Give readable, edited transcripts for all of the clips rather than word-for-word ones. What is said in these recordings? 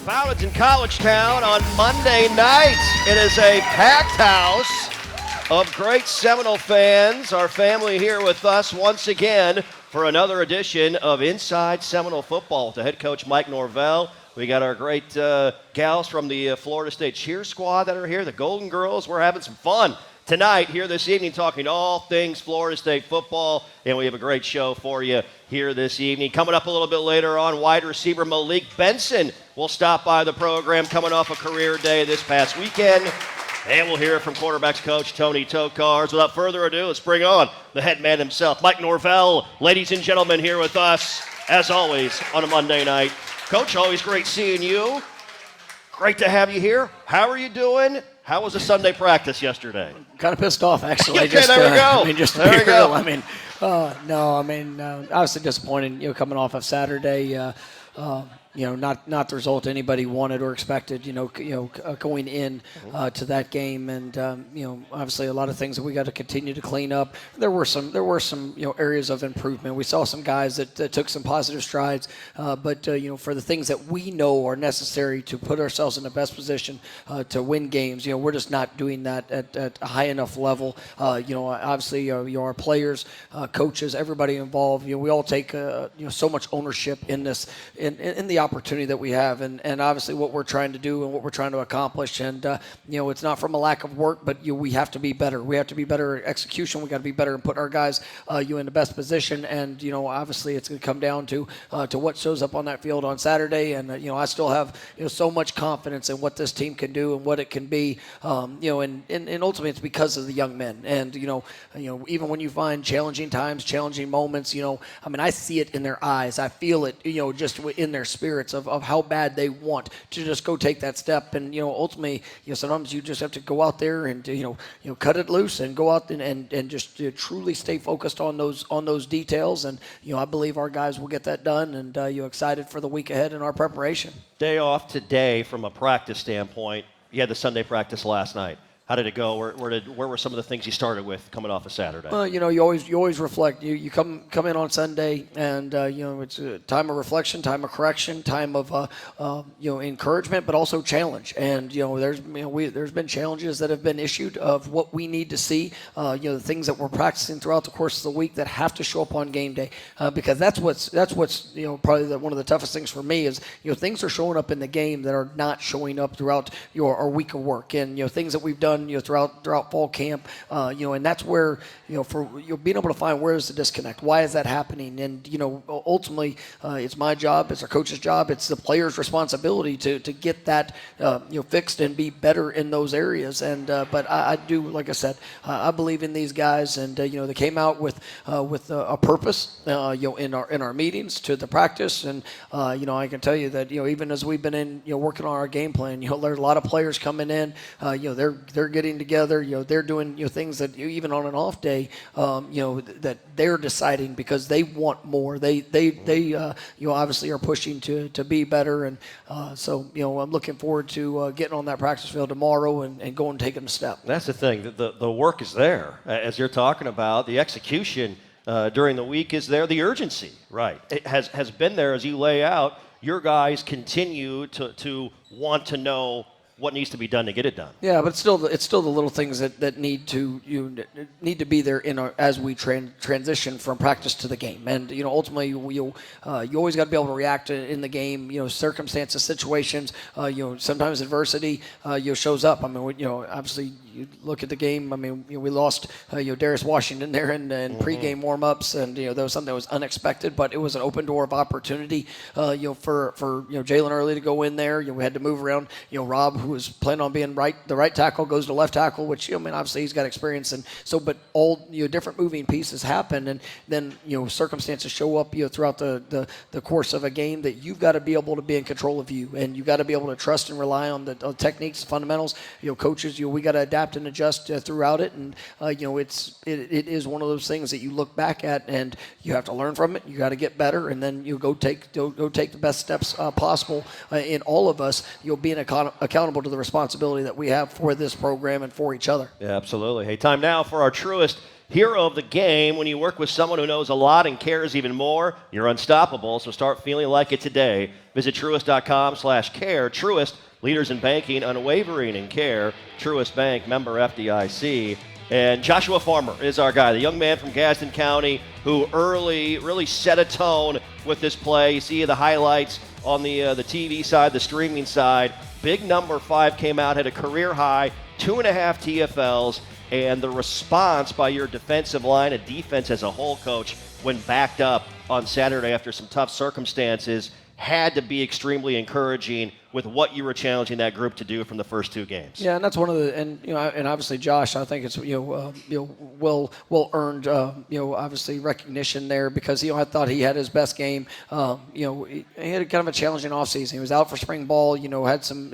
Fountains in College Town on Monday night. It is a packed house of great Seminole fans. Our family here with us once again for another edition of Inside Seminole Football with the head coach Mike Norvell. We got our great gals from the Florida State cheer squad that are here, the Golden Girls. We're having some fun tonight here this evening talking all things Florida State football, and we have a great show for you here this evening. Coming up a little bit later on, wide receiver Malik Benson will stop by the program coming off a career day this past weekend. And we'll hear from quarterbacks coach Tony Tokars. Without further ado, let's bring on the head man himself, Mike Norvell. Ladies and gentlemen, here with us, as always, on a Monday night. Coach, always great seeing you. Great to have you here. How are you doing? How was the Sunday practice yesterday? Kind of pissed off, actually. Okay, there we go. There we go. Obviously disappointed, coming off of Saturday. Not the result anybody wanted or expected, going in to that game. And, obviously a lot of things that we got to continue to clean up. There were some areas of improvement. We saw some guys that took some positive strides. But for the things that we know are necessary to put ourselves in the best position to win games, we're just not doing that at a high enough level. Obviously, our players, coaches, everybody involved, we all take, so much ownership in this, in the opportunity that we have, and obviously what we're trying to do and what we're trying to accomplish. And it's not from a lack of work, but we have to be better. We have to be better at execution. We got to be better and put our guys in the best position. And obviously it's going to come down to what shows up on that field on Saturday. And I still have so much confidence in what this team can do and what it can be. And ultimately it's because of the young men. And even when you find challenging times, challenging moments, I see it in their eyes. I feel it, just in their spirits of how bad they want to just go take that step. And ultimately, sometimes you just have to go out there and cut it loose and go out and just truly stay focused on those details. And I believe our guys will get that done. And excited for the week ahead in our preparation. Day off today from a practice standpoint. You had the Sunday practice last night. How did it go? Where were some of the things you started with coming off of Saturday? Well, you always reflect. You come in on Sunday, and it's a time of reflection, time of correction, time of encouragement, but also challenge. And there's been challenges that have been issued of what we need to see. The things that we're practicing throughout the course of the week that have to show up on game day, because that's what's probably one of the toughest things for me is things are showing up in the game that are not showing up throughout our week of work, and things that we've done throughout fall camp, and that's where for being able to find where is the disconnect, why is that happening, and ultimately it's my job, it's our coach's job, it's the player's responsibility to get that fixed and be better in those areas. And but I do, like I said, I believe in these guys, and they came out with a purpose, in our meetings to the practice, and I can tell you that even as we've been in working on our game plan, there's a lot of players coming in, they're getting together, they're doing things that even on an off day, that they're deciding because they want more. They obviously are pushing to be better, and so I'm looking forward to getting on that practice field tomorrow and going and taking a step. That's the thing. The work is there, as you're talking about. The execution during the week is there. The urgency, right? It has been there as you lay out. Your guys continue to want to know what needs to be done to get it done. Yeah, but it's still the little things that need to be there as we transition from practice to the game. And ultimately you always got to be able to react in the game. Circumstances, situations. Sometimes adversity shows up. Obviously you look at the game. We lost Darius Washington there in pregame warmups, and that was something that was unexpected, but it was an open door of opportunity. For Jalen Early to go in there. We had to move around. Rob, who was planning on being the right tackle, goes to left tackle, which obviously he's got experience, and so but all different moving pieces happen, and then circumstances show up throughout the course of a game that you've got to be able to be in control of and you've got to be able to trust and rely on the techniques, fundamentals. Coaches, we got to adapt and adjust throughout it, and it is one of those things that you look back at and you have to learn from it. You got to get better, and then you go take the best steps possible in all of us. Being accountable to the responsibility that we have for this program and for each other. Yeah, absolutely. Hey, time now for our truest hero of the game. When you work with someone who knows a lot and cares even more, you're unstoppable. So start feeling like it today. Visit Truist.com/care. Truist, leaders in banking, unwavering in care. Truist Bank, member FDIC. And Joshua Farmer is our guy, the young man from Gadsden County who early really set a tone with this play. You see the highlights on the TV side, the streaming side. Big number 5 came out, had a career high, 2.5 TFLs, and the response by your defensive line and defense as a whole, Coach, when backed up on Saturday after some tough circumstances, had to be extremely encouraging with what you were challenging that group to do from the first 2 games. Yeah, and that's one of the, and and obviously Josh, I think it's well earned obviously recognition there, because I thought he had his best game. He had kind of a challenging offseason. He was out for spring ball. Had some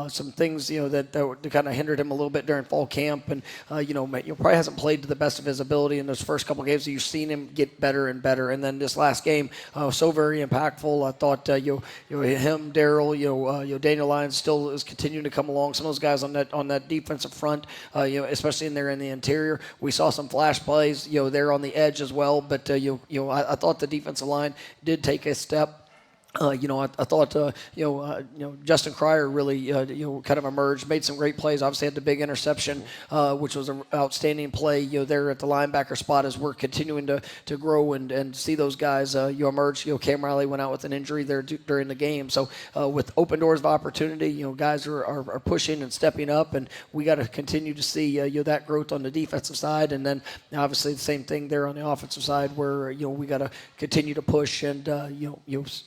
some things that kind of hindered him a little bit during fall camp, and probably hasn't played to the best of his ability in those first couple games. You've seen him get better and better, and then this last game so very impactful. I thought him, Daryl, Daniel Lyons still is continuing to come along. Some of those guys on that defensive front, especially in the interior. We saw some flash plays, there on the edge as well. But I thought the defensive line did take a step. I thought Justin Cryer really kind of emerged, made some great plays. Obviously had the big interception, which was an outstanding play there at the linebacker spot as we're continuing to grow and see those guys emerge. Cam Riley went out with an injury there during the game, so with open doors of opportunity, guys are pushing and stepping up, and we got to continue to see that growth on the defensive side, and then obviously the same thing there on the offensive side where we got to continue to push and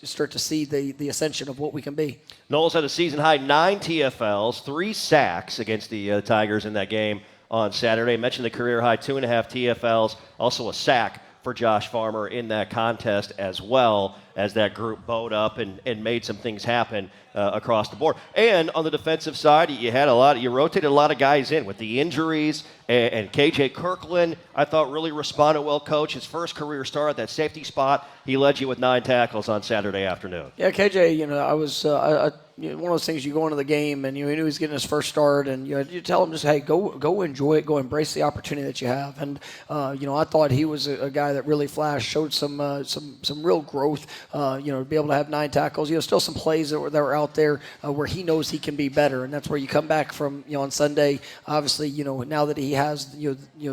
start to see the ascension of what we can be. Knowles had a season-high 9 TFLs, 3 sacks against the Tigers in that game on Saturday. I mentioned the career-high 2.5 TFLs, also a sack for Josh Farmer in that contest as well, as that group bowed up and made some things happen across the board. And on the defensive side, you rotated a lot of guys in with the injuries, and KJ Kirkland, I thought, really responded well, Coach. His first career start at that safety spot, he led you with 9 tackles on Saturday afternoon. Yeah, KJ, I was one of those things, you go into the game and he knew he was getting his first start, and you tell him just, hey, go enjoy it, go embrace the opportunity that you have. And I thought he was a guy that really flashed, showed some real growth. To be able to have 9 tackles, still some plays that were out there where he knows he can be better, and that's where you come back from. On Sunday, obviously, now that he has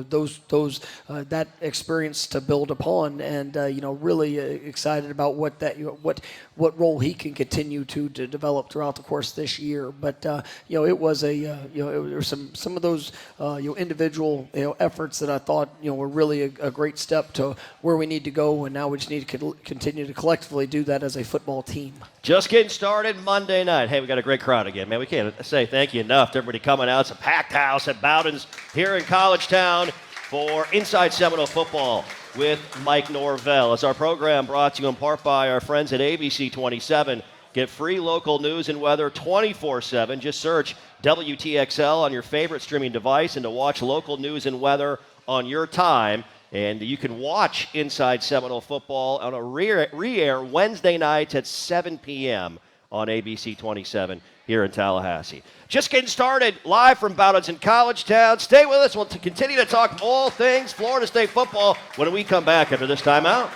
those that experience to build upon, and really excited about what role he can continue to develop throughout the course of this year. But it was there were some of those individual efforts that I thought were really a great step to where we need to go, and now we just need to continue to collectively do that as a football team. Just getting started Monday night. Hey, we got a great crowd again, man. We can't say thank you enough to everybody coming out. It's a packed house at Bowden's here in College Town for Inside Seminole Football with Mike Norvell. As our program brought to you in part by our friends at ABC 27. Get free local news and weather 24/7. Just search WTXL on your favorite streaming device and to watch local news and weather on your time. And you can watch Inside Seminole Football on a re-air Wednesday nights at 7 p.m. on ABC 27 here in Tallahassee. Just getting started live from Bowden's in College Town. Stay with us. We'll continue to talk all things Florida State football when we come back after this timeout.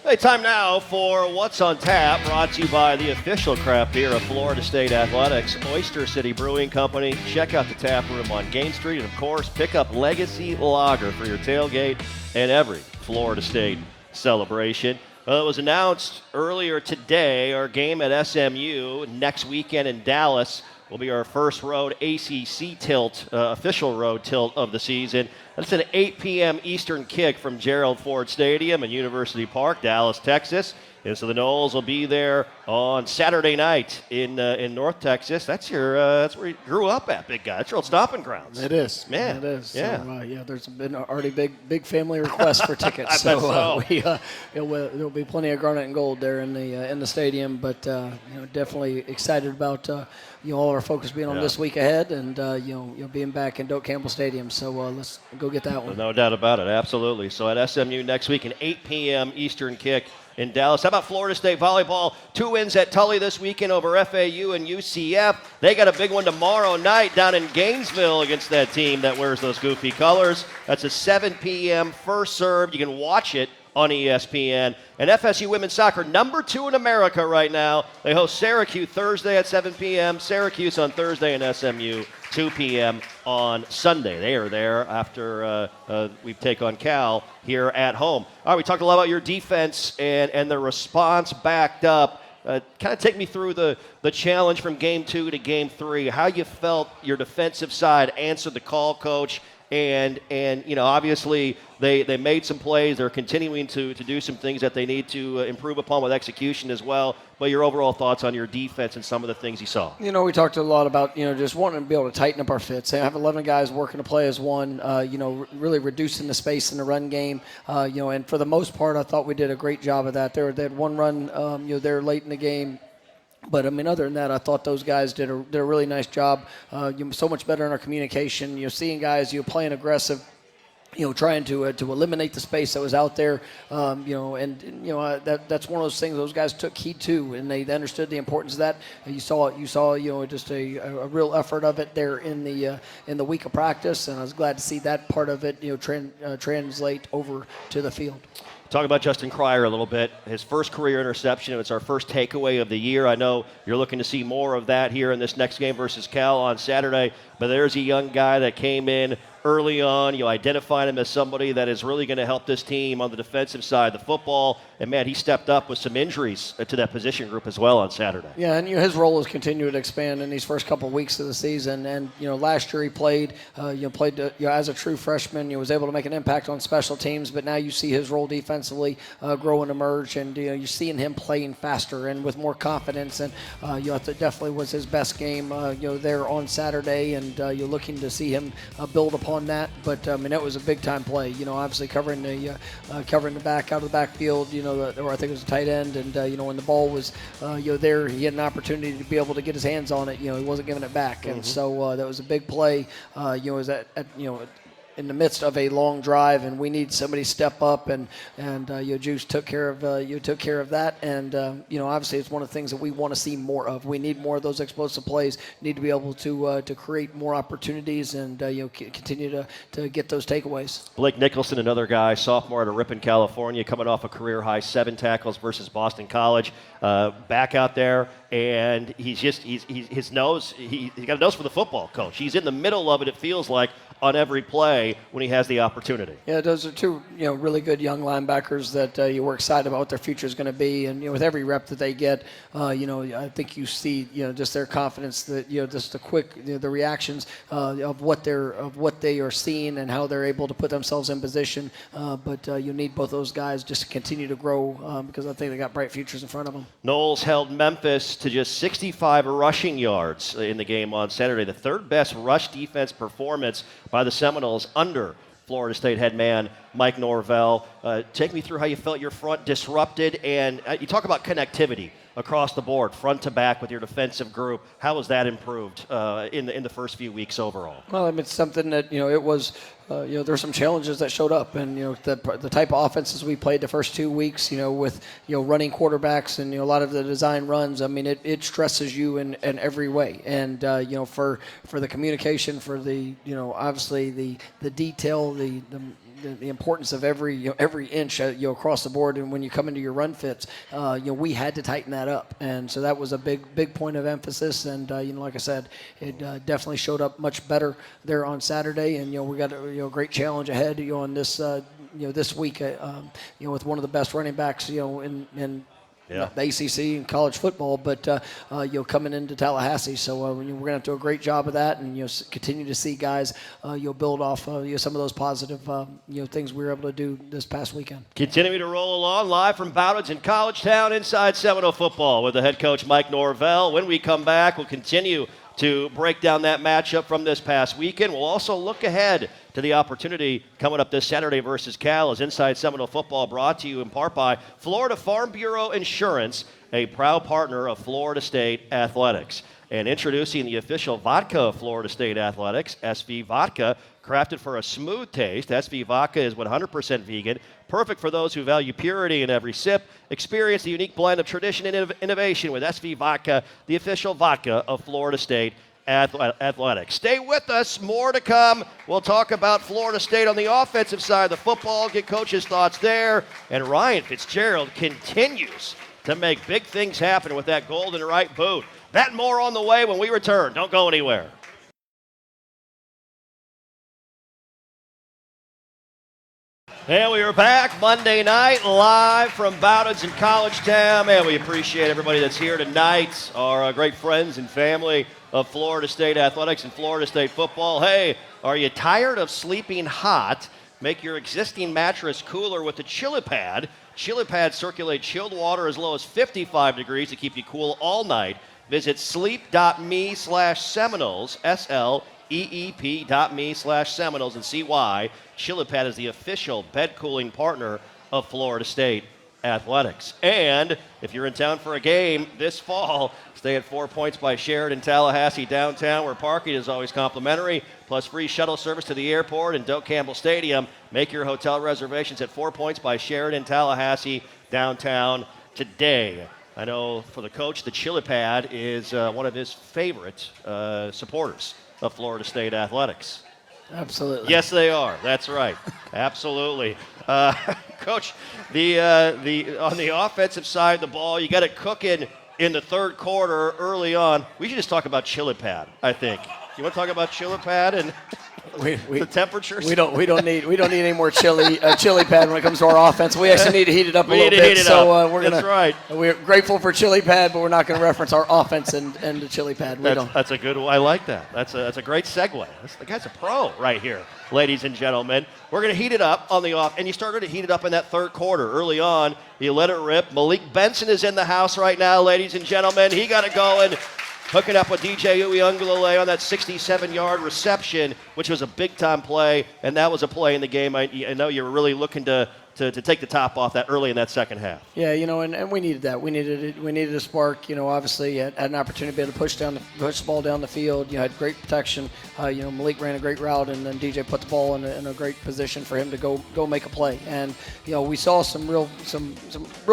Hey, time now for What's on Tap, brought to you by the official craft beer of Florida State Athletics, Oyster City Brewing Company. Check out the tap room on Gain Street, and, of course, pick up Legacy Lager for your tailgate and every Florida State celebration. Well, it was announced earlier today, our game at SMU next weekend in Dallas will be our first road ACC tilt, official road tilt of the season. That's an 8 p.m. Eastern kick from Gerald Ford Stadium in University Park, Dallas, Texas. And so the Noles will be there on Saturday night in North Texas. That's that's where you grew up at, big guy. That's your old stomping grounds. It is, man. It is. Yeah, so, there's been already big family requests for tickets. I bet so. There'll be plenty of garnet and gold there in the stadium. But definitely excited about all our focus being on this week ahead, and being back in Doak Campbell Stadium. So let's go get that one. No doubt about it. Absolutely. So at SMU next week, an 8 p.m. Eastern kick. in Dallas. How about Florida State volleyball? 2 wins at Tully this weekend over FAU and UCF. They got a big one tomorrow night down in Gainesville against that team that wears those goofy colors. That's a 7 p.m. first serve. You can watch it on ESPN. And FSU women's soccer, number 2 in America right now. They host Syracuse Thursday at 7 p.m., Syracuse on Thursday, and SMU 2 p.m. on Sunday. They are there after we take on Cal here at home. All right, we talked a lot about your defense and the response backed up. Kind of take me through the challenge from Game 2 to Game 3, how you felt your defensive side answered the call, Coach. And you know, obviously they made some plays. They're continuing to do some things that they need to improve upon with execution as well. But your overall thoughts on your defense and some of the things you saw? You know, we talked a lot about, you know, just wanting to be able to tighten up our fits. I have 11 guys working to play as one, you know, really reducing the space in the run game. You know, and for the most part, I thought we did a great job of that. They had one run, you know, there late in the game. But, I mean, other than that, I thought those guys did a really nice job. So much better in our communication. You know, seeing guys, you know, playing aggressive, you know, trying to eliminate the space that was out there. You know, and you know, that's one of those things those guys took heed to, and they understood the importance of that. You saw, you know, just a real effort of it there in the week of practice, and I was glad to see that part of it, you know, translate over to the field. Talk about Justin Cryer a little bit. His first career interception. It's our first takeaway of the year. I know you're looking to see more of that here in this next game versus Cal on Saturday, but there's a young guy that came in early on. You identified him as somebody that is really going to help this team on the defensive side of the football. And, man, he stepped up with some injuries to that position group as well on Saturday. Yeah, and you know, his role has continued to expand in these first couple of weeks of the season. And, you know, last year he played as a true freshman. He was able to make an impact on special teams. But now you see his role defensively grow and emerge. And, you know, you're seeing him playing faster and with more confidence. And, you know, it definitely was his best game, you know, there on Saturday. And you're looking to see him build upon that, but I mean, that was a big time play. You know, obviously covering the back out of the backfield. You know, or I think it was a tight end, and you know, when the ball was you know, there, he had an opportunity to be able to get his hands on it. You know, he wasn't giving it back, and so that was a big play. You know, was at you know, in the midst of a long drive, and we need somebody to step up, and you know, Juice took care of that, and you know, obviously it's one of the things that we want to see more of. We need more of those explosive plays. Need to be able to create more opportunities, and you know, continue to get those takeaways. Blake Nicholson, another guy, sophomore out of Ripon, California, coming off a career high 7 tackles versus Boston College. Back out there, and he's got a nose for the football, Coach. He's in the middle of it. It feels like on every play when he has the opportunity. Yeah, those are two, you know, really good young linebackers that you were excited about what their future is going to be, and you know, with every rep that they get, you know, I think you see, you know, just their confidence, that, you know, just the quick, you know, the reactions of what they are seeing and how they're able to put themselves in position. But you need both those guys just to continue to grow because I think they got bright futures in front of them. Knowles held Memphis to just 65 rushing yards in the game on Saturday, the 3rd best rush defense performance by the Seminoles under Florida State head man Mike Norvell. Take me through how you felt your front disrupted, and you talk about connectivity across the board, front to back with your defensive group. How has that improved in the first few weeks overall? Well, I mean, it's something that, you know, it was, you know, there's some challenges that showed up, and you know, the type of offenses we played the first 2 weeks, you know, with, you know, running quarterbacks and, you know, a lot of the design runs. I mean, it stresses you in every way, and you know, for the communication, for the, you know, obviously the detail, the importance of every inch, you know, across the board, and when you come into your run fits, you know, we had to tighten that up, and so that was a big point of emphasis. And you know, like I said, it definitely showed up much better there on Saturday, and you know, we got a great challenge ahead, you know, on this you know, this week, you know, with one of the best running backs, you know, in the ACC and college football, but you know, coming into Tallahassee, so we're going to have to do a great job of that, and you know, continue to see guys you know, build off you know, some of those positive you know, things we were able to do this past weekend. Continuing to roll along live from Bowditch in College Town inside Seminole football with the head coach Mike Norvell. When we come back, we'll continue to break down that matchup from this past weekend. We'll also look ahead to the opportunity coming up this Saturday versus Cal, as Inside Seminole Football brought to you in part by Florida Farm Bureau Insurance, a proud partner of Florida State Athletics. And introducing the official vodka of Florida State Athletics, SV Vodka, crafted for a smooth taste. SV Vodka is 100% vegan, perfect for those who value purity in every sip. Experience the unique blend of tradition and innovation with SV Vodka, the official vodka of Florida State Athletics. Stay with us. More to come. We'll talk about Florida State on the offensive side of the football, get coach's thoughts there. And Ryan Fitzgerald continues to make big things happen with that golden right boot. That and more on the way when we return. Don't go anywhere. And we are back Monday night live from Bowdens in College Town. Man, we appreciate everybody that's here tonight, our great friends and family of Florida State Athletics and Florida State football. Hey, are you tired of sleeping hot? Make your existing mattress cooler with the ChiliPad. ChiliPad circulates chilled water as low as 55 degrees to keep you cool all night. Visit sleep.me/Seminoles, SLEEP.me/Seminoles, and see why ChiliPad is the official bed cooling partner of Florida State Athletics. And if you're in town for a game this fall, stay at 4 Points by Sheraton Tallahassee downtown, where parking is always complimentary, plus free shuttle service to the airport and Doak Campbell Stadium. Make your hotel reservations at 4 Points by Sheraton Tallahassee downtown today. I know for the coach, the ChiliPad is one of his favorite supporters of Florida State Athletics. Absolutely. Yes, they are. That's right. Absolutely. Coach, the on the offensive side of the ball, you got it cooking in the third quarter early on. We should just talk about ChiliPad, I think. You want to talk about ChiliPad and the temperatures? We don't need any more ChiliPad when it comes to our offense. We actually need to heat it up a little bit. So we're grateful for ChiliPad, but we're not going to reference our offense and the ChiliPad. That's a good one. I like that. That's a great segue. The guy's a pro right here, ladies and gentlemen. We're going to heat it up on the off, and you started to heat it up in that third quarter. Early on, you let it rip. Malik Benson is in the house right now, ladies and gentlemen. He got it going. Hooking up with DJ Uiagalelei on that 67-yard reception, which was a big-time play, and that was a play in the game. I know you were really looking to take the top off that early in that second half. Yeah, and we needed that. We needed a spark. Obviously had an opportunity to be able to push the ball down the field. Had great protection. Malik ran a great route, and then DJ put the ball in a great position for him to go make a play. And we saw some real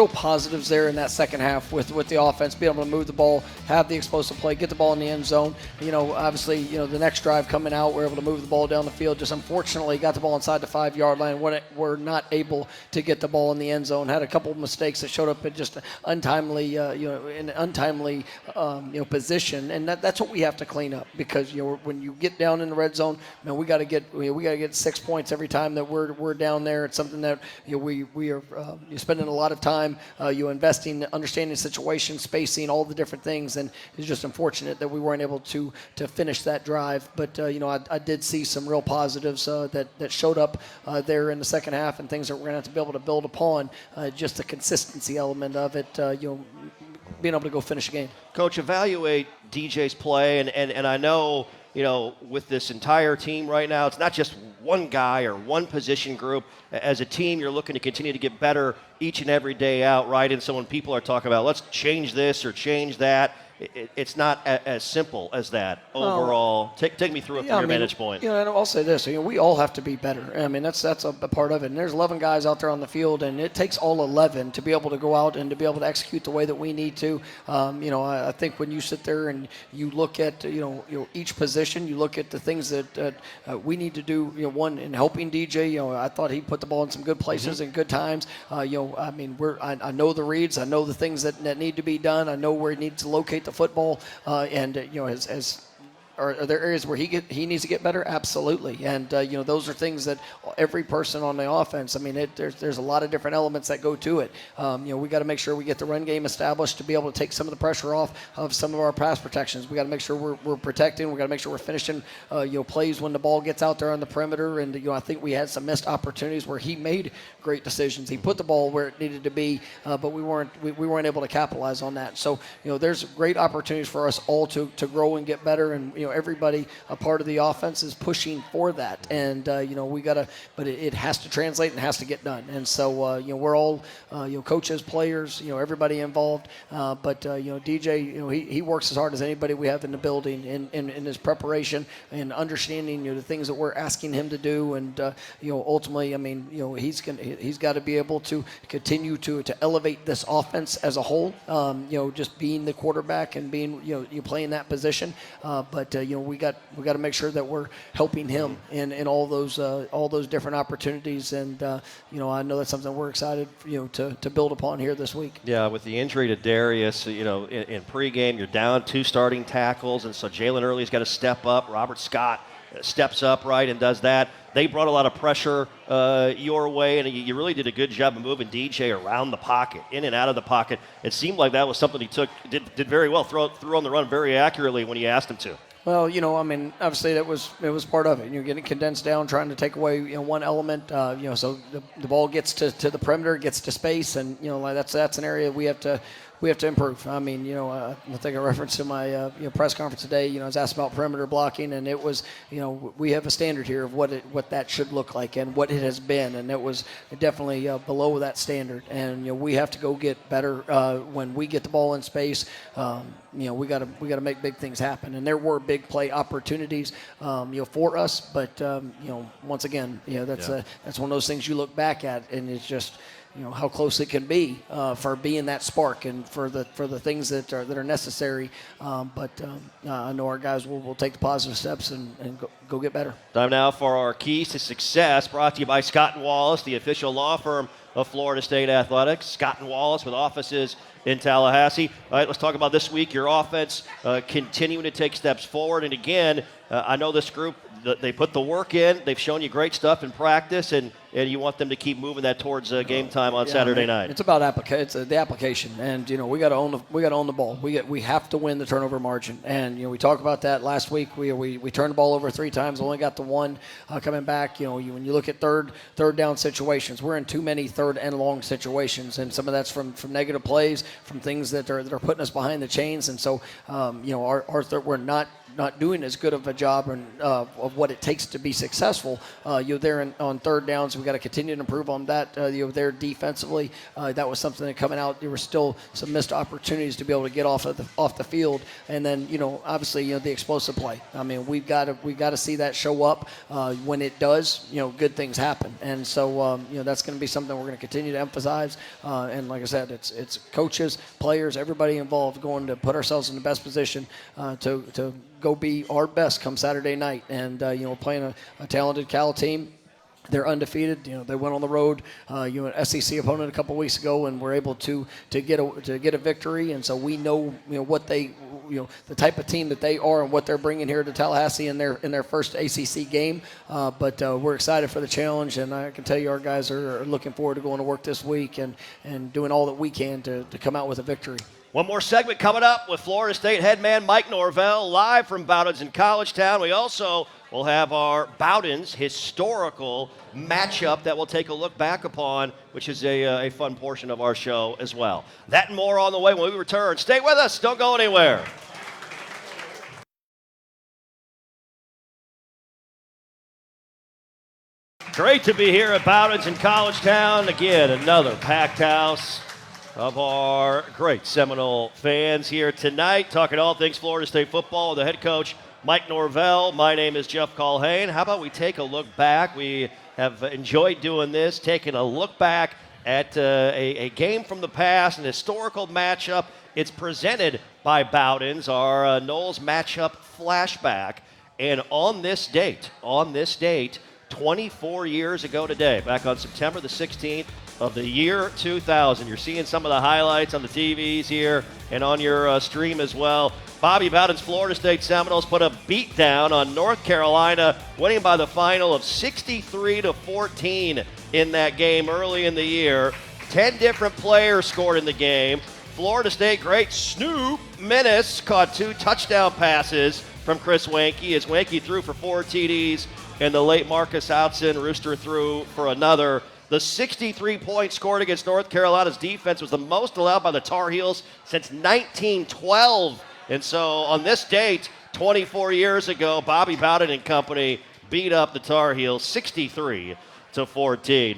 positives there in that second half with the offense, being able to move the ball, have the explosive play, get the ball in the end zone. Obviously, the next drive coming out, we're able to move the ball down the field. Just unfortunately, got the ball inside the 5-yard line. We're not able to get the ball in the end zone. Had a couple of mistakes that showed up at just untimely, in an untimely, position, and that's what we have to clean up, because when you get down in the red zone, man, we got to get 6 points every time that we're down there. It's something that we are spending a lot of time investing, understanding the situation, spacing, all the different things, and it's just unfortunate that we weren't able to finish that drive. But I did see some real positives that showed up there in the second half, and things that we're going to have to be able to build upon, just the consistency element of it, being able to go finish a game. Coach, evaluate DJ's play, and I know, with this entire team right now, it's not just one guy or one position group. As a team, you're looking to continue to get better each and every day out, right? And so when people are talking about, let's change this or change that, it's not as simple as that overall. Take me through it from your vantage point. And I'll say this: we all have to be better. I mean, that's a part of it. And there's 11 guys out there on the field, and it takes all 11 to be able to go out and to be able to execute the way that we need to. I think when you sit there and you look at each position, you look at the things that we need to do. One, in helping DJ. I thought he put the ball in some good places and good times. I know the reads. I know the things that need to be done. I know where he needs to locate the football, and are there areas where he needs to get better? Absolutely. And those are things that every person on the offense. I mean, there's a lot of different elements that go to it. We got to make sure we get the run game established to be able to take some of the pressure off of some of our pass protections. We got to make sure we're protecting. We got to make sure we're finishing plays when the ball gets out there on the perimeter. And I think we had some missed opportunities where he made great decisions. He put the ball where it needed to be, but we weren't able to capitalize on that. So there's great opportunities for us all to grow and get better. And everybody a part of the offense is pushing for that, and we gotta, but it has to translate and has to get done. And so we're all coaches, players, everybody involved. But DJ, he works as hard as anybody we have in the building in his preparation and understanding the things that we're asking him to do. And ultimately, I mean, he's got to be able to continue to elevate this offense as a whole. Just being the quarterback and being you playing that position. But we got to make sure that we're helping him in all those different opportunities. And I know that's something we're excited to build upon here this week. Yeah, with the injury to Darius, in pregame you're down 2 starting tackles, and so Jalen Early's got to step up. Robert Scott steps up right and does that. They brought a lot of pressure your way, and you really did a good job of moving DJ around the pocket, in and out of the pocket. It seemed like that was something he did very well, threw on the run very accurately when you asked him to. Well, I mean, obviously it was part of it. You're getting condensed down, trying to take away one element. So the ball gets to the perimeter, gets to space, and that's an area we have to improve. I mean, I think I referenced in my press conference today. I was asked about perimeter blocking, and it was, we have a standard here of what that should look like and what it has been, and it was definitely below that standard. And we have to go get better when we get the ball in space. We got to make big things happen, and there were big play opportunities, for us. But once again, that's one of those things you look back at, and it's just. How close it can be for being that spark and for the things that are necessary. But I know our guys will take the positive steps and go get better. Time now for our keys to success, brought to you by Scott & Wallace, the official law firm of Florida State Athletics. Scott & Wallace with offices in Tallahassee. All right, let's talk about this week. Your offense continuing to take steps forward. And again, I know this group, they put the work in. They've shown you great stuff in practice, and you want them to keep moving that towards game time on Saturday night. It's about the application, and we got to own the ball. We have to win the turnover margin, and we talked about that last week. We turned the ball over 3 times, only got the 1 coming back. When you look at third down situations, we're in too many third and long situations, and some of that's from negative plays, from things that are putting us behind the chains, and so we're not doing as good of a job of what it takes to be successful. There on third downs, we got to continue to improve on that. There defensively, that was something that coming out. There were still some missed opportunities to be able to get off the field, and then obviously the explosive play. I mean, we've got to see that show up. When it does, good things happen, and so that's going to be something we're going to continue to emphasize. And like I said, it's coaches, players, everybody involved going to put ourselves in the best position to go be our best come Saturday night. And playing a talented Cal team. They're undefeated. They went on the road, an SEC opponent a couple weeks ago, and were able to get a victory. And so we know what they the type of team that they are and what they're bringing here to Tallahassee in their first ACC game. But we're excited for the challenge, and I can tell you our guys are looking forward to going to work this week and doing all that we can to come out with a victory. One more segment coming up with Florida State head man Mike Norvell live from Bowden's in College Town. We also will have our Bowden's historical matchup that we'll take a look back upon, which is a fun portion of our show as well. That and more on the way when we return. Stay with us. Don't go anywhere. Great to be here at Bowden's in College Town. Again, another packed house of our great Seminole fans here tonight, talking all things Florida State football with the head coach, Mike Norvell. My name is Jeff Culhane. How about we take a look back? We have enjoyed doing this, taking a look back at a game from the past, an historical matchup. It's presented by Bowden's, our Knowles matchup flashback. And on this date, 24 years ago today, back on September the 16th of the year 2000. You're seeing some of the highlights on the TVs here and on your stream as well. Bobby Bowden's Florida State Seminoles put a beat down on North Carolina, winning by the final of 63-14 in that game early in the year. 10 different players scored in the game. Florida State great Snoop Menace caught 2 touchdown passes from Chris Wanke as Wanke threw for 4 TDs, and the late Marcus Outson Rooster threw for another. The 63 points scored against North Carolina's defense was the most allowed by the Tar Heels since 1912. And so on this date, 24 years ago, Bobby Bowden and company beat up the Tar Heels 63-14.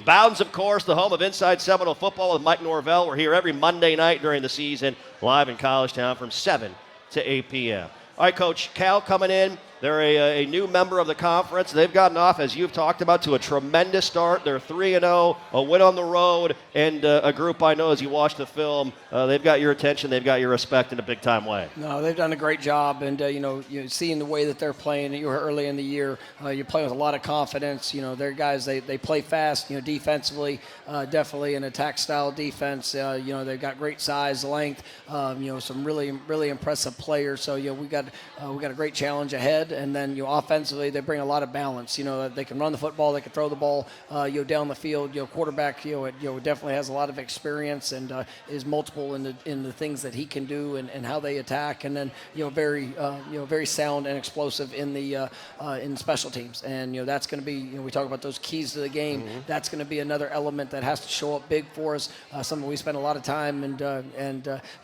Bowden's, of course, the home of Inside Seminole Football with Mike Norvell. We're here every Monday night during the season, live in College Town from 7 to 8 p.m. All right, Coach, Cal coming in. They're a new member of the conference. They've gotten off, as you've talked about, to a tremendous start. They're 3-0, a win on the road, and a group I know as you watch the film, they've got your attention, they've got your respect in a big-time way. No, they've done a great job, and you seeing the way that they're playing. You were early in the year. You're playing with a lot of confidence. They're guys. They play fast. Defensively, definitely an attack-style defense. They've got great size, length. Some really impressive players. So we got a great challenge ahead. And then offensively, they bring a lot of balance. They can run the football, they can throw the ball down the field. Quarterback definitely has a lot of experience and is multiple in the things that he can do and how they attack. And then very sound and explosive in special teams. And that's going to be we talk about those keys to the game. Mm-hmm. That's going to be another element that has to show up big for us. Something we spend a lot of time and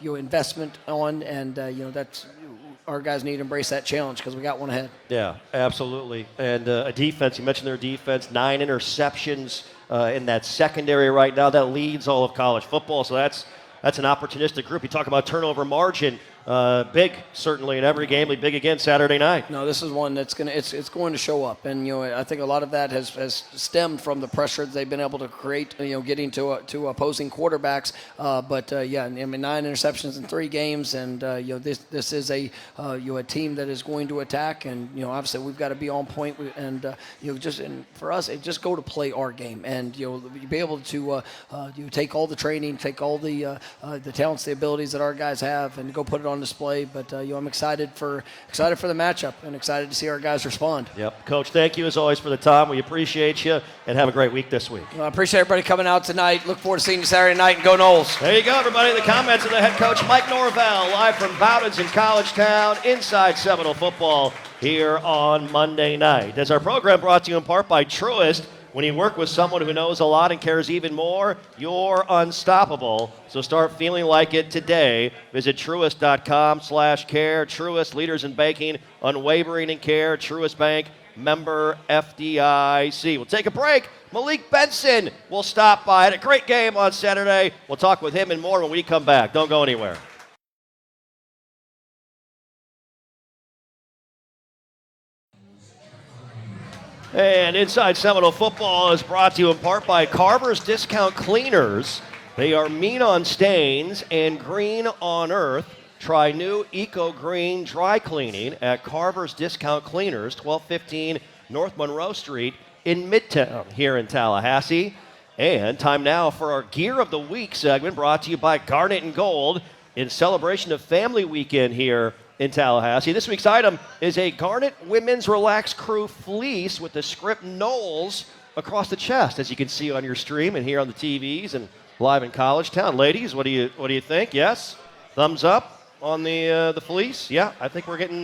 investment on, and that's. Our guys need to embrace that challenge because we got one ahead. Yeah, absolutely. And a defense, you mentioned their defense, 9 interceptions in that secondary right now. That leads all of college football, so that's an opportunistic group. You talk about turnover margin. Big, certainly, in every game. Big again Saturday night. No, this is one that's it's going to show up, and I think a lot of that has stemmed from the pressure that they've been able to create. Getting to opposing quarterbacks. But 9 interceptions in 3 games, and this is a team that is going to attack, and obviously we've got to be on point, and for us, just go to play our game, and be able to take all the training, take all the talents, the abilities that our guys have, and go put it on display. But I'm excited for the matchup and excited to see our guys respond. Yep. Coach, thank you as always for the time. We appreciate you, and have a great week this week. Well, I appreciate everybody coming out tonight. Look forward to seeing you Saturday night, and go Noles. There you go, everybody. The comments of the head coach, Mike Norvell, live from Bowden's in College Town, Inside Seminole Football here on Monday night. As our program brought to you in part by Truist. When you work with someone who knows a lot and cares even more, you're unstoppable. So start feeling like it today. Visit Truist.com/care. Truist, leaders in banking, unwavering in care. Truist Bank, member FDIC. We'll take a break. Malik Benson will stop by. Had a great game on Saturday. We'll talk with him and more when we come back. Don't go anywhere. And Inside Seminole Football is brought to you in part by Carver's Discount Cleaners. They are mean on stains and green on earth. Try new Eco Green Dry Cleaning at Carver's Discount Cleaners, 1215 North Monroe Street in Midtown here in Tallahassee. And time now for our Gear of the Week segment brought to you by Garnet and Gold in celebration of Family Weekend here in Tallahassee. This week's item is a Garnet Women's Relax Crew fleece with the script Noles across the chest, as you can see on your stream and here on the TVs and live in College Town. Ladies, what do you think? Yes? Thumbs up on the fleece? Yeah, I think we're getting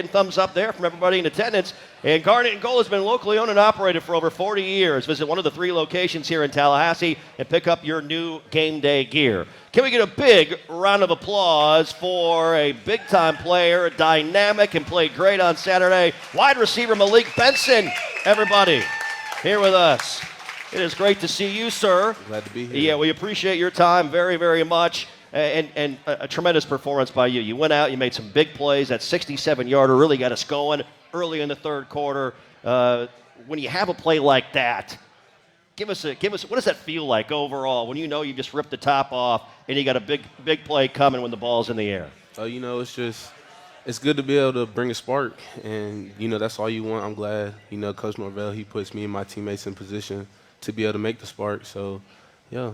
thumbs up there from everybody in attendance. And Garnet and Gold has been locally owned and operated for over 40 years. Visit one of the 3 locations here in Tallahassee and pick up your new game day gear. Can we get a big round of applause for a big-time player, dynamic, and played great on Saturday, wide receiver Malik Benson, everybody, here with us. It is great to see you, sir. Glad to be here. Yeah, we appreciate your time very, very much. And a tremendous performance by you. You went out, you made some big plays. That 67-yarder really got us going early in the third quarter. When you have a play like that, give us what does that feel like overall when you know you just ripped the top off and you got a big play coming when the ball's in the air? It's good to be able to bring a spark, and that's all you want. I'm glad Coach Norvell, he puts me and my teammates in position to be able to make the spark. So, yeah.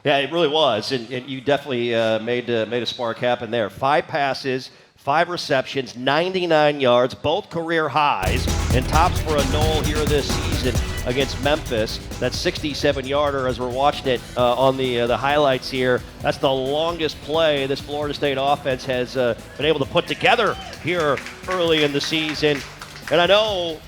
Yeah, it really was, and you definitely made a spark happen there. 5 passes, 5 receptions, 99 yards, both career highs, and tops for a Nole here this season against Memphis. That 67-yarder, as we're watching it on the highlights here, that's the longest play this Florida State offense has been able to put together here early in the season. And I know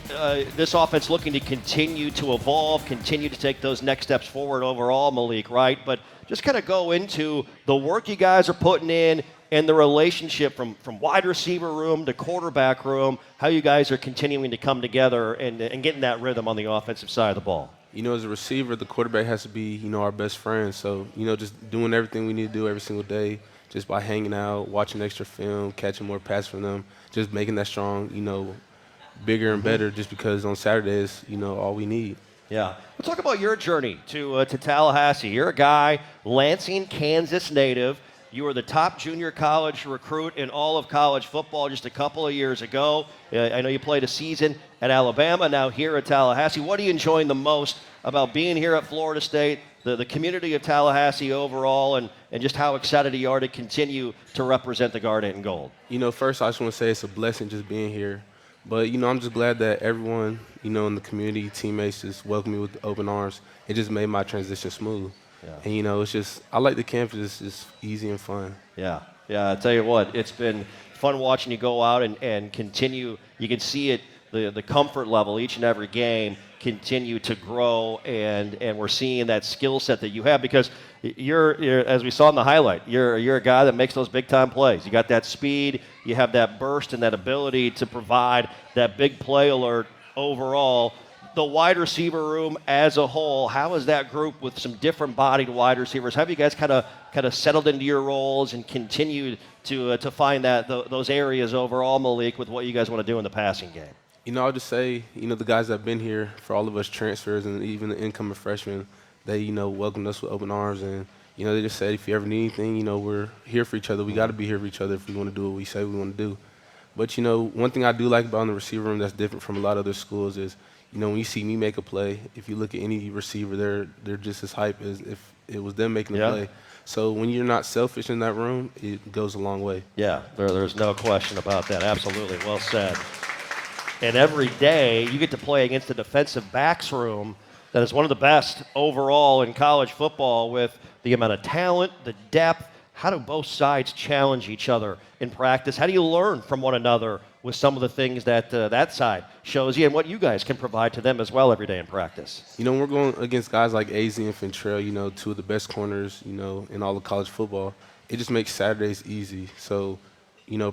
this offense looking to continue to evolve, continue to take those next steps forward overall, Malik, right? But just kind of go into the work you guys are putting in and the relationship from wide receiver room to quarterback room, how you guys are continuing to come together and getting that rhythm on the offensive side of the ball. You know, as a receiver, the quarterback has to be, our best friend. So, just doing everything we need to do every single day, just by hanging out, watching extra film, catching more passes from them, just making that strong, bigger and better just because on Saturdays, all we need. Yeah. We'll talk about your journey to Tallahassee. You're a guy, Lansing, Kansas native. You were the top junior college recruit in all of college football just a couple of years ago. I know you played a season at Alabama, now here at Tallahassee. What are you enjoying the most about being here at Florida State, the community of Tallahassee overall, and just how excited you are to continue to represent the Garnet and Gold? First I just want to say it's a blessing just being here. But, I'm just glad that everyone, in the community, teammates just welcomed me with open arms. It just made my transition smooth. Yeah. And, it's just, I like the campus. It's just easy and fun. Yeah. I tell you what, it's been fun watching you go out and continue. You can see it, the comfort level each and every game continue to grow, and we're seeing that skill set that you have because you're, as we saw in the highlight, you're a guy that makes those big-time plays. You got that speed, you have that burst and that ability to provide that big play alert overall. The wide receiver room as a whole, how is that group with some different bodied wide receivers? Have you guys kind of settled into your roles and continued to find those areas overall, Malik, with what you guys want to do in the passing game? I'll just say, the guys that have been here, for all of us transfers and even the incoming freshmen, they, welcomed us with open arms. And, they just said, if you ever need anything, we're here for each other. We got to be here for each other if we want to do what we say we want to do. But, one thing I do like about the receiver room that's different from a lot of other schools is, when you see me make a play, if you look at any receiver, they're just as hype as if it was them making the play. So when you're not selfish in that room, it goes a long way. Yeah, there's no question about that. Absolutely, well said. And every day you get to play against the defensive backs room that is one of the best overall in college football with the amount of talent, the depth. How do both sides challenge each other in practice? How do you learn from one another with some of the things that that side shows you and what you guys can provide to them as well every day in practice? We're going against guys like AZ and Fentrell, two of the best corners, in all of college football. It just makes Saturdays easy. So,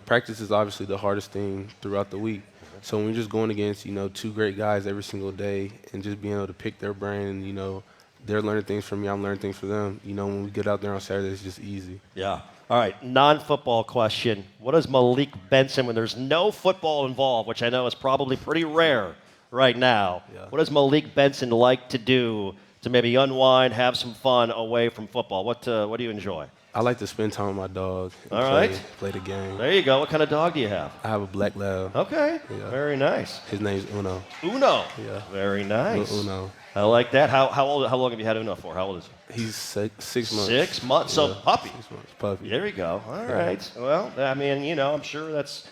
practice is obviously the hardest thing throughout the week. So when we're just going against, two great guys every single day and just being able to pick their brain and, they're learning things from me, I'm learning things from them. When we get out there on Saturday, it's just easy. Yeah. All right, non-football question. What does Malik Benson, when there's no football involved, which I know is probably pretty rare right now, what does Malik Benson like to do to maybe unwind, have some fun away from football? What do you enjoy? I like to spend time with my dog and play the game. There you go. What kind of dog do you have? I have a black lab. Okay, very nice. His name's Uno. Uno? Yeah. Very nice. Uno. I like that. How long have you had Uno for? How old is he? He's 6 months. 6 months. So puppy. 6 months. Puppy. There we go. All right. Well, I mean, I'm sure that's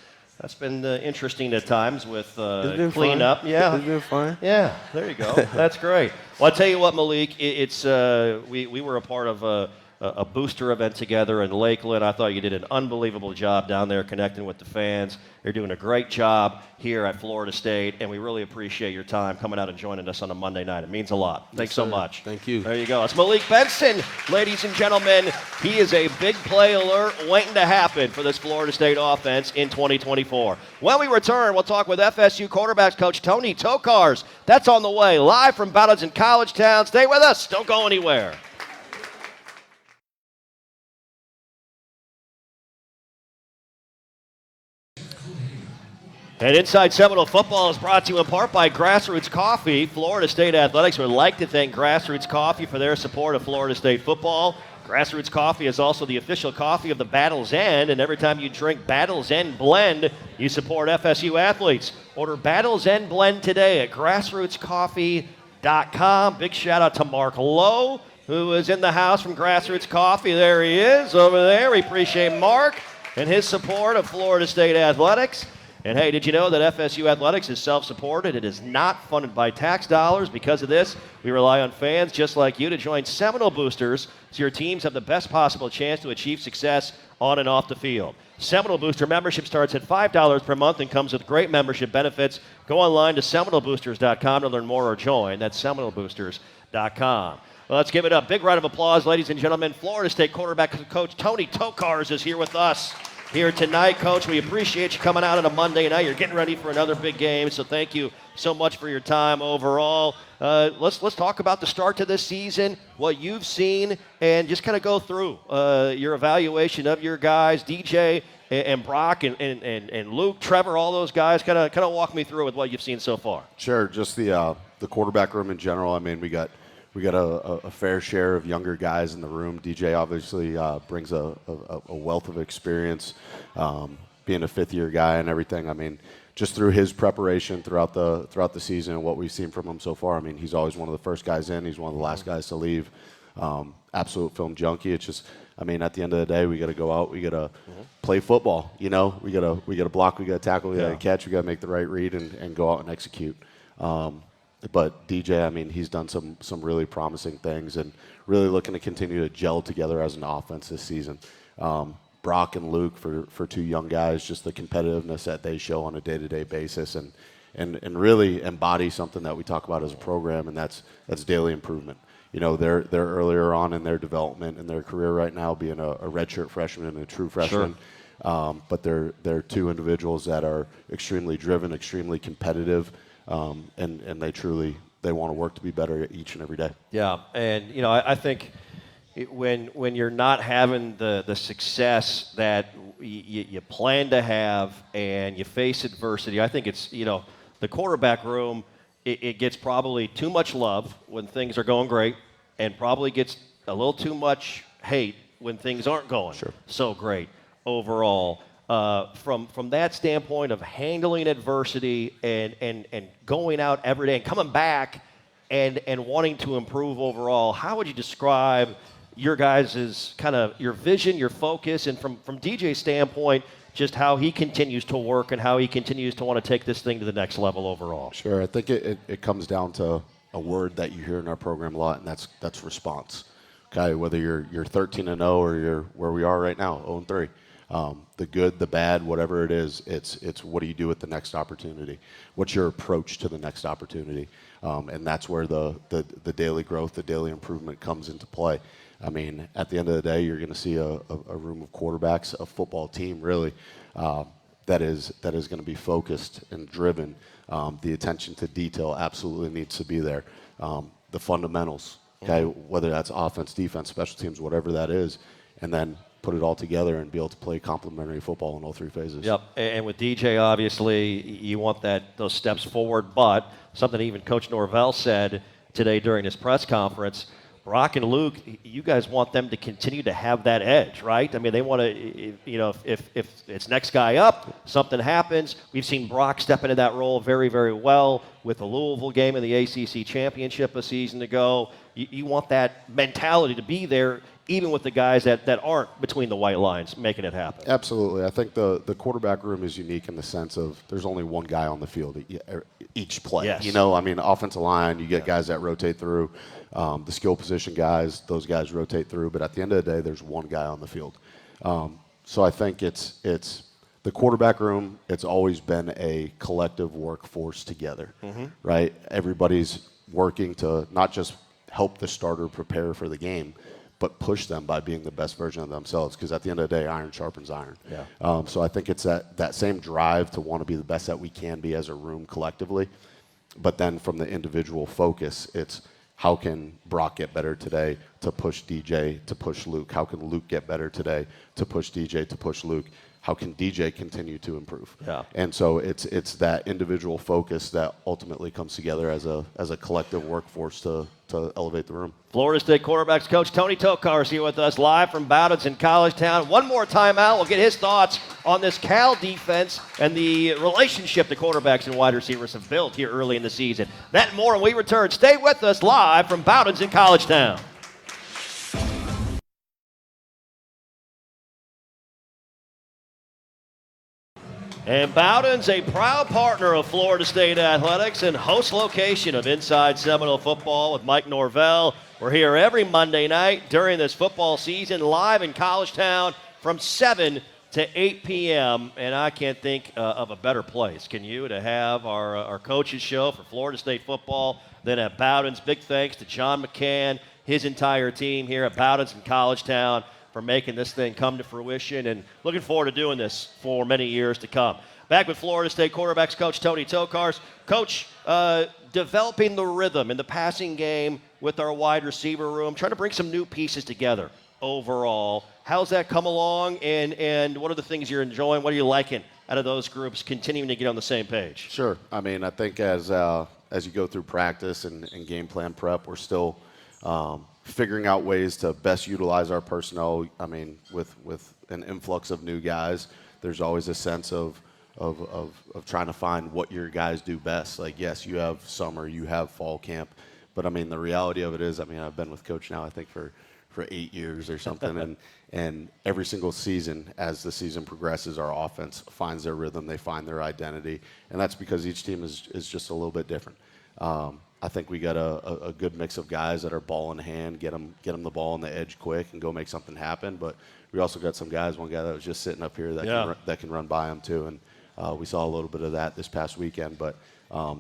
been interesting at times with cleanup. Yeah. It's been fun. Yeah. There you go. That's great. Well, I'll tell you what, Malik. It's we were a part of a booster event together in Lakeland. I thought you did an unbelievable job down there connecting with the fans. You're doing a great job here at Florida State, and we really appreciate your time coming out and joining us on a Monday night. It means a lot. Thanks so much. Thank you. There you go. It's Malik Benson, ladies and gentlemen. He is a big play alert waiting to happen for this Florida State offense in 2024. When we return, we'll talk with FSU quarterbacks coach Tony Tokars. That's on the way, live from Battles in College Town. Stay with us. Don't go anywhere. And Inside Seminole Football is brought to you in part by Grassroots Coffee. Florida State Athletics would like to thank Grassroots Coffee for their support of Florida State football. Grassroots Coffee is also the official coffee of the Battle's End, and every time you drink Battle's End Blend, you support FSU athletes. Order Battle's End Blend today at grassrootscoffee.com. Big shout out to Mark Lowe, who is in the house from Grassroots Coffee. There he is over there. We appreciate Mark and his support of Florida State athletics. And hey, did you know that FSU Athletics is self-supported? It is not funded by tax dollars. Because of this, we rely on fans just like you to join Seminole Boosters so your teams have the best possible chance to achieve success on and off the field. Seminole Booster membership starts at $5 per month and comes with great membership benefits. Go online to SeminoleBoosters.com to learn more or join. That's SeminoleBoosters.com. Let's give it a big round of applause, ladies and gentlemen. Florida State quarterback coach Tony Tokars is here with us here tonight. Coach, we appreciate you coming out on a Monday night. You're getting ready for another big game, so thank you so much for your time overall. Let's talk about the start to this season, what you've seen, and just kind of go through your evaluation of your guys, DJ and Brock and Luke, Trevor, all those guys. Kind of walk me through with what you've seen so far. Sure, just the quarterback room in general. I mean, we got a fair share of younger guys in the room. DJ obviously brings a wealth of experience, being a fifth-year guy and everything. I mean, just through his preparation throughout the season and what we've seen from him so far. I mean, he's always one of the first guys in. He's one of the last guys to leave. Absolute film junkie. It's just, I mean, at the end of the day, we got to go out. We got to play football. You know, we got to block. We got to tackle. We got to catch. We got to make the right read and go out and execute. But DJ, I mean, he's done some really promising things and really looking to continue to gel together as an offense this season. Brock and Luke, for two young guys, just the competitiveness that they show on a day-to-day basis and really embody something that we talk about as a program, and that's daily improvement. You know, they're earlier on in their development in their career right now, being a redshirt freshman and a true freshman. Sure. But they're two individuals that are extremely driven, extremely competitive. And they want to work to be better each and every day. Yeah, and you know, I think when you're not having the success that you plan to have and you face adversity, I think it's, you know, the quarterback room, it gets probably too much love when things are going great and probably gets a little too much hate when things aren't going so great overall. From that standpoint of handling adversity and going out every day and coming back and wanting to improve overall, how would you describe your guys' kind of your vision, your focus, and from DJ's standpoint, just how he continues to work and how he continues to want to take this thing to the next level overall? Sure. I think it comes down to a word that you hear in our program a lot, and that's response. Okay, whether you're 13-0 or you're where we are right now, 0-3. The good, the bad, whatever it is, it's what do you do with the next opportunity? What's your approach to the next opportunity? And that's where the daily growth, the daily improvement comes into play. I mean, at the end of the day, you're going to see a room of quarterbacks, a football team really, that is going to be focused and driven. The attention to detail absolutely needs to be there. The fundamentals, okay, whether that's offense, defense, special teams, whatever that is, and then put it all together and be able to play complementary football in all three phases. Yep, and with DJ, obviously, you want those steps forward, but something even Coach Norvell said today during his press conference, Brock and Luke, you guys want them to continue to have that edge, right? I mean, they want to, you know, if it's next guy up, something happens. We've seen Brock step into that role very, very well with the Louisville game in the ACC championship a season ago. You want that mentality to be there, even with the guys that aren't between the white lines making it happen. Absolutely. I think the quarterback room is unique in the sense of there's only one guy on the field each play. Yes. You know, I mean, offensive line, you get guys that rotate through. The skill position guys, those guys rotate through. But at the end of the day, there's one guy on the field. So I think it's the quarterback room, it's always been a collective workforce together, right? Everybody's working to not just help the starter prepare for the game, but push them by being the best version of themselves. Because at the end of the day, iron sharpens iron. Yeah. So I think it's that same drive to want to be the best that we can be as a room collectively. But then from the individual focus, it's how can Brock get better today to push DJ, to push Luke? How can Luke get better today to push DJ, to push Luke? How can DJ continue to improve? Yeah. And so it's that individual focus that ultimately comes together as a collective workforce to elevate the room. Florida State quarterbacks coach Tony Tokars here with us live from Bowdens in College Town. One more timeout. We'll get his thoughts on this Cal defense and the relationship the quarterbacks and wide receivers have built here early in the season. That and more when we return. Stay with us live from Bowdens in College Town. And Bowden's a proud partner of Florida State Athletics and host location of Inside Seminole Football with Mike Norvell. We're here every Monday night during this football season, live in College Town from 7 to 8 p.m. And I can't think of a better place, can you, to have our coaches show for Florida State football than at Bowden's. Big thanks to John McCann his entire team here at Bowdens and College Town for making this thing come to fruition, and looking forward to doing this for many years to come. Back with Florida State quarterbacks coach Tony Tokarz. Coach, developing the rhythm in the passing game with our wide receiver room, trying to bring some new pieces together overall. How's that come along, and what are the things you're enjoying? What are you liking out of those groups continuing to get on the same page? Sure. I mean, I think as you go through practice and game plan prep, we're still figuring out ways to best utilize our personnel. I mean, with an influx of new guys, there's always a sense of trying to find what your guys do best. Like, yes, you have summer, you have fall camp, but I mean, the reality of it is, I mean, I've been with Coach now, I think for 8 years or something, and every single season, as the season progresses, our offense finds their rhythm, they find their identity, and that's because each team is just a little bit different. I think we got a good mix of guys that are ball in hand, get them the ball on the edge quick and go make something happen. But we also got some guys. One guy that was just sitting up here that can run by him too, and we saw a little bit of that this past weekend. But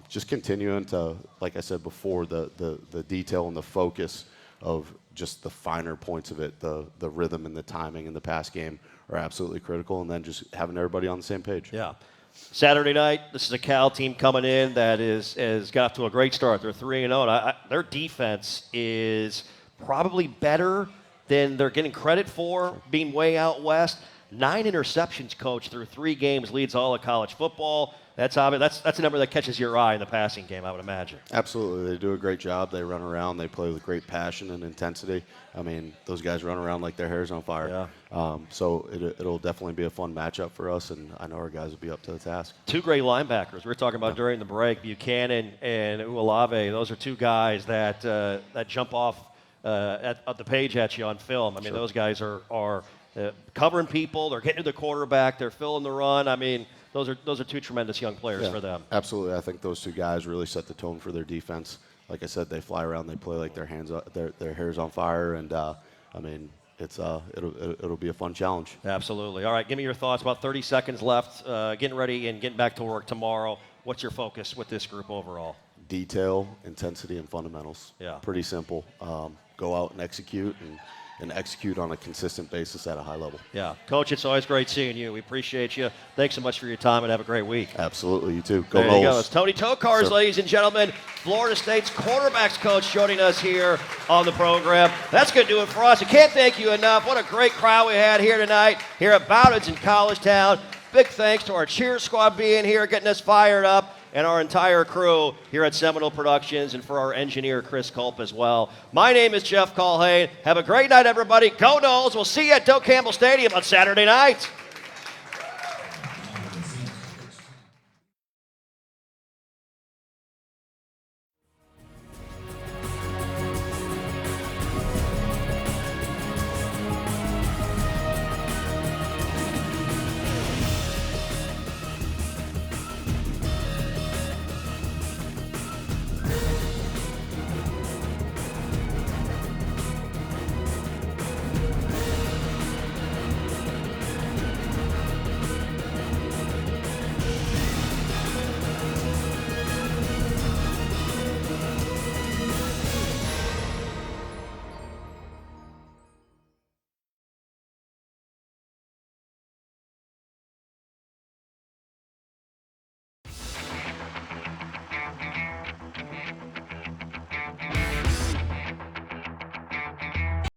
just continuing to, like I said before, the detail and the focus of just the finer points of it, the rhythm and the timing in the pass game are absolutely critical, and then just having everybody on the same page. Yeah. Saturday night, this is a Cal team coming in that has got off to a great start. They're 3-0. Their defense is probably better than they're getting credit for, being way out west. 9 interceptions, Coach, through 3 games, leads all of college football. That's obvious. That's a number that catches your eye in the passing game, I would imagine. Absolutely. They do a great job. They run around. They play with great passion and intensity. I mean, those guys run around like their hair's on fire. Yeah. So it'll definitely be a fun matchup for us, and I know our guys will be up to the task. 2 great linebackers. We were talking about during the break, Buchanan and Ualave. Those are 2 guys that jump off at the page at you on film. I mean, those guys are covering people. They're getting to the quarterback. They're filling the run. I mean, those are 2 tremendous young players for them. Absolutely. I think those 2 guys really set the tone for their defense. Like I said, they fly around. They play like their hair's on fire, and I mean, it'll be a fun challenge. Absolutely. All right, give me your thoughts. About 30 seconds left. Getting ready and getting back to work tomorrow. What's your focus with this group overall? Detail, intensity, and fundamentals. Yeah. Pretty simple. Go out and execute and execute on a consistent basis at a high level. Yeah. Coach, it's always great seeing you. We appreciate you. Thanks so much for your time, and have a great week. Absolutely. You too. Go There Noles. you go. It's Tony Tokarz, ladies and gentlemen, Florida State's quarterbacks coach, joining us here on the program. That's going to do it for us. I can't thank you enough. What a great crowd we had here tonight here at Bowdens in College Town. Big thanks to our cheer squad being here, getting us fired up, and our entire crew here at Seminole Productions, and for our engineer, Chris Culp, as well. My name is Jeff Colhane. Have a great night, everybody. Go Noles. We'll see you at Doak Campbell Stadium on Saturday night.